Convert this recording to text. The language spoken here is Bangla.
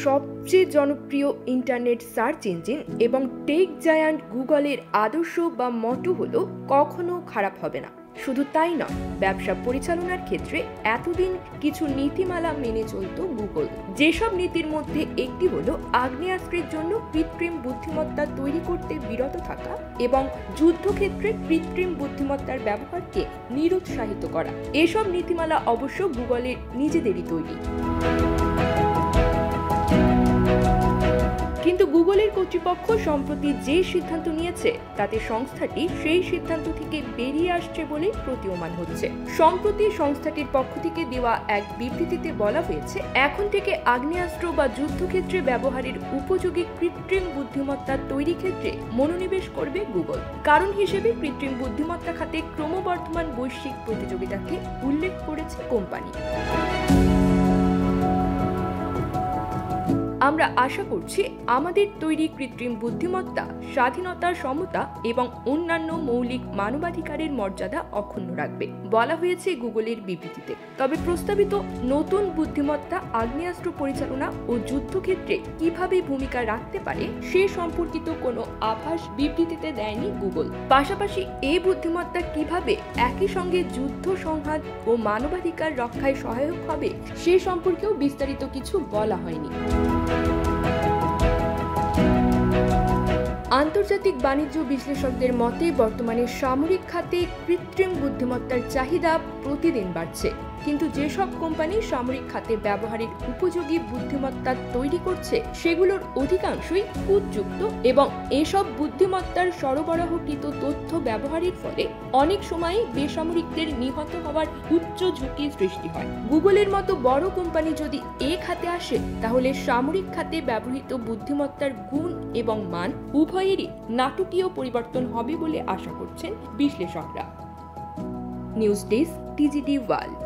সবচেয়ে জনপ্রিয় ইন্টারনেট সার্চ ইঞ্জিন এবং টেক জায়ান্ট গুগলের আদর্শ বা মটো হলো কখনো খারাপ হবে না। শুধু তাই নয়, ব্যবসা পরিচালনার ক্ষেত্রে এতদিন কিছু নীতিমালা মেনে চলত গুগল। যেসব নীতির মধ্যে একটি হলো আগ্নেয়াস্ত্রের জন্য কৃত্রিম বুদ্ধিমত্তা তৈরি করতে বিরত থাকা এবং যুদ্ধক্ষেত্রে কৃত্রিম বুদ্ধিমত্তার ব্যবহারকে নিরুৎসাহিত করা। এসব নীতিমালা অবশ্য গুগলের নিজেদেরই তৈরি। কিন্তু গুগলের কর্তৃপক্ষ সম্প্রতি যে সিদ্ধান্ত নিয়েছে তাতে সংস্থাটি সেই সিদ্ধান্ত থেকে বেরিয়ে আসছে বলে প্রতীয়মান হচ্ছে। সম্প্রতি সংস্থাটির পক্ষ থেকে দেওয়া এক বিবৃতিতে বলা হয়েছে, এখন থেকে আগ্নেয়াস্ত্র বা যুদ্ধক্ষেত্রে ব্যবহারের উপযোগী কৃত্রিম বুদ্ধিমত্তা তৈরি ক্ষেত্রে মনোনিবেশ করবে গুগল। কারণ হিসেবে কৃত্রিম বুদ্ধিমত্তা খাতে ক্রমবর্ধমান বৈশ্বিক প্রতিযোগিতাকে উল্লেখ করেছে কোম্পানি। আমরা আশা করছি আমাদের তৈরি কৃত্রিম বুদ্ধিমত্তা স্বাধীনতা, সমতা এবং অন্যান্য মৌলিক মানবাধিকারের মর্যাদা অক্ষুণ্ণ রাখবে, বলা হয়েছে গুগলের বিবৃতিতে। তবে প্রস্তাবিত নতুন বুদ্ধিমত্তা আগ্নেয়াস্ত্র পরিচালনা ও যুদ্ধক্ষেত্রে কিভাবে ভূমিকা রাখতে পারে সে সম্পর্কিত কোনো আভাস বিবৃতিতে দেয়নি গুগল। পাশাপাশি এই বুদ্ধিমত্তা কিভাবে একই সঙ্গে যুদ্ধ সংঘাত ও মানবাধিকার রক্ষায় সহায়ক হবে সে সম্পর্কেও বিস্তারিত কিছু বলা হয়নি। আন্তর্জাতিক বাণিজ্য বিশ্লেষকদের মতে বর্তমানে সামরিক খাতে কৃত্রিম বুদ্ধিমত্তার চাহিদা প্রতিদিন বাড়ছে। কিন্তু যেসব কোম্পানি সামরিক খাতে ব্যবহারের উপযোগী বুদ্ধিমত্তা তৈরি করছে সেগুলোর অধিকাংশই কূটযুক্ত এবং এসব বুদ্ধিমত্তার সরবরাহকৃত তথ্য ব্যবহারের ফলে অনেক সময় বেসামরিকদের নিহত হওয়ার উচ্চ ঝুঁকি সৃষ্টি হয়। গুগলের মতো বড় কোম্পানি যদি এ খাতে আসে তাহলে সামরিক খাতে ব্যবহৃত বুদ্ধিমত্তার গুণ এবং মান উভয়েরই নাটকীয় পরিবর্তন হবে বলে আশা করছেন বিশ্লেষকরা। News desk, TGT world.